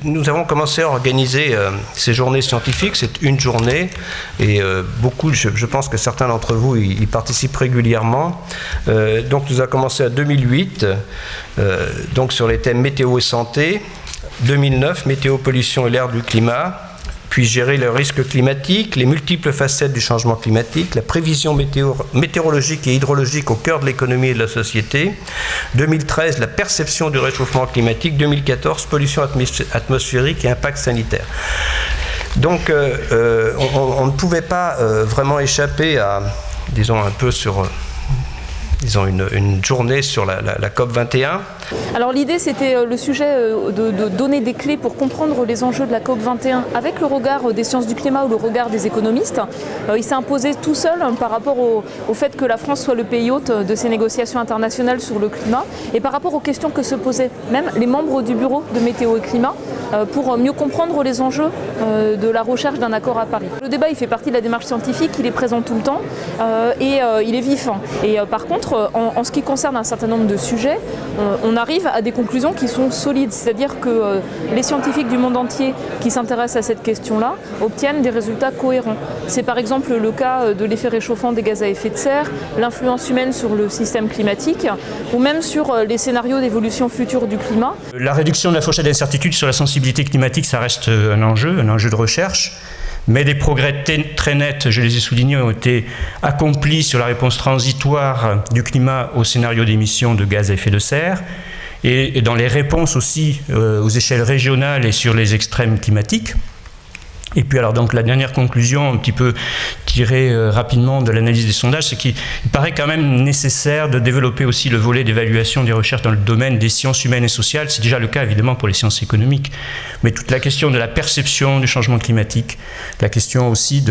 nous avons commencé à organiser ces journées scientifiques. C'est une journée et je pense que certains d'entre vous y participent régulièrement. Donc nous avons commencé en 2008, donc sur les thèmes météo et santé. 2009, météo, pollution et l'air du climat. Puis gérer le risque climatique, les multiples facettes du changement climatique, la prévision météorologique et hydrologique au cœur de l'économie et de la société. 2013, la perception du réchauffement climatique. 2014, pollution atmosphérique et impact sanitaire. Donc, on ne pouvait pas vraiment échapper à, disons, un peu sur... une journée sur la COP21. Alors l'idée, c'était le sujet de donner des clés pour comprendre les enjeux de la COP21 avec le regard des sciences du climat ou le regard des économistes. Il s'est imposé tout seul par rapport au fait que la France soit le pays hôte de ces négociations internationales sur le climat et par rapport aux questions que se posaient même les membres du bureau de météo et climat pour mieux comprendre les enjeux de la recherche d'un accord à Paris. Le débat, il fait partie de la démarche scientifique, il est présent tout le temps et il est vif. Et par contre, en ce qui concerne un certain nombre de sujets, on arrive à des conclusions qui sont solides, c'est-à-dire que les scientifiques du monde entier qui s'intéressent à cette question-là obtiennent des résultats cohérents. C'est par exemple le cas de l'effet réchauffant des gaz à effet de serre, l'influence humaine sur le système climatique, ou même sur les scénarios d'évolution future du climat. La réduction de la fourchette d'incertitude sur la sensibilité climatique, ça reste un enjeu de recherche. Mais des progrès très nets, je les ai soulignés, ont été accomplis sur la réponse transitoire du climat au scénario d'émissions de gaz à effet de serre et dans les réponses aussi aux échelles régionales et sur les extrêmes climatiques. Et puis alors donc la dernière conclusion, un petit peu tirée rapidement de l'analyse des sondages, c'est qu'il paraît quand même nécessaire de développer aussi le volet d'évaluation des recherches dans le domaine des sciences humaines et sociales. C'est déjà le cas évidemment pour les sciences économiques, mais toute la question de la perception du changement climatique, la question aussi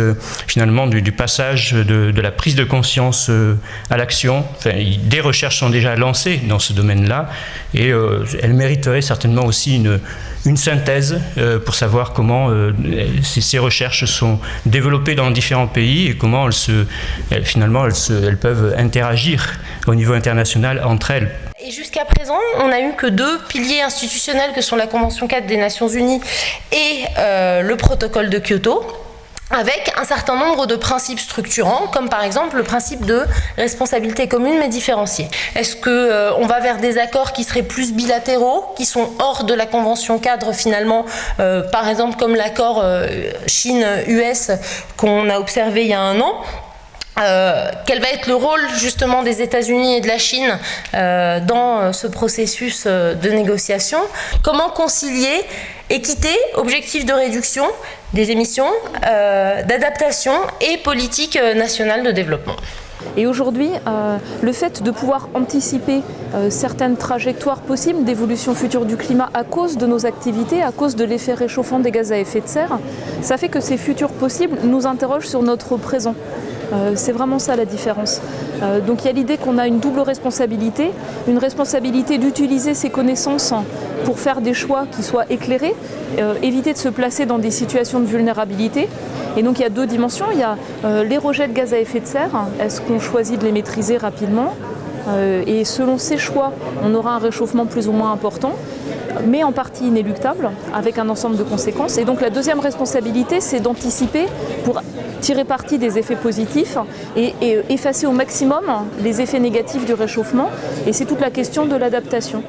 finalement du passage de la prise de conscience à l'action. Enfin, des recherches sont déjà lancées dans ce domaine-là et elles mériteraient certainement aussi une synthèse pour savoir comment ces recherches sont développées dans différents pays et comment elles peuvent interagir au niveau international entre elles. Et jusqu'à présent, on n'a eu que 2 piliers institutionnels que sont la Convention 4 des Nations Unies et le protocole de Kyoto, avec un certain nombre de principes structurants, comme par exemple le principe de responsabilité commune mais différenciée. Est-ce qu'on va vers des accords qui seraient plus bilatéraux, qui sont hors de la convention cadre finalement, par exemple comme l'accord Chine-US qu'on a observé il y a un an? Quel va être le rôle justement des États-Unis et de la Chine dans ce processus de négociation? Comment concilier équité, objectifs de réduction des émissions, d'adaptation et politique nationale de développement? Et aujourd'hui, le fait de pouvoir anticiper certaines trajectoires possibles d'évolution future du climat à cause de nos activités, à cause de l'effet réchauffant des gaz à effet de serre, ça fait que ces futurs possibles nous interrogent sur notre présent. C'est vraiment ça la différence. Donc il y a l'idée qu'on a une double responsabilité, une responsabilité d'utiliser ces connaissances pour faire des choix qui soient éclairés, éviter de se placer dans des situations de vulnérabilité. Et donc il y a 2 dimensions, il y a les rejets de gaz à effet de serre, est-ce qu'on choisit de les maîtriser rapidement et selon ces choix, on aura un réchauffement plus ou moins important, mais en partie inéluctable, avec un ensemble de conséquences. Et donc la deuxième responsabilité, c'est d'anticiper pour tirer parti des effets positifs et effacer au maximum les effets négatifs du réchauffement. Et c'est toute la question de l'adaptation.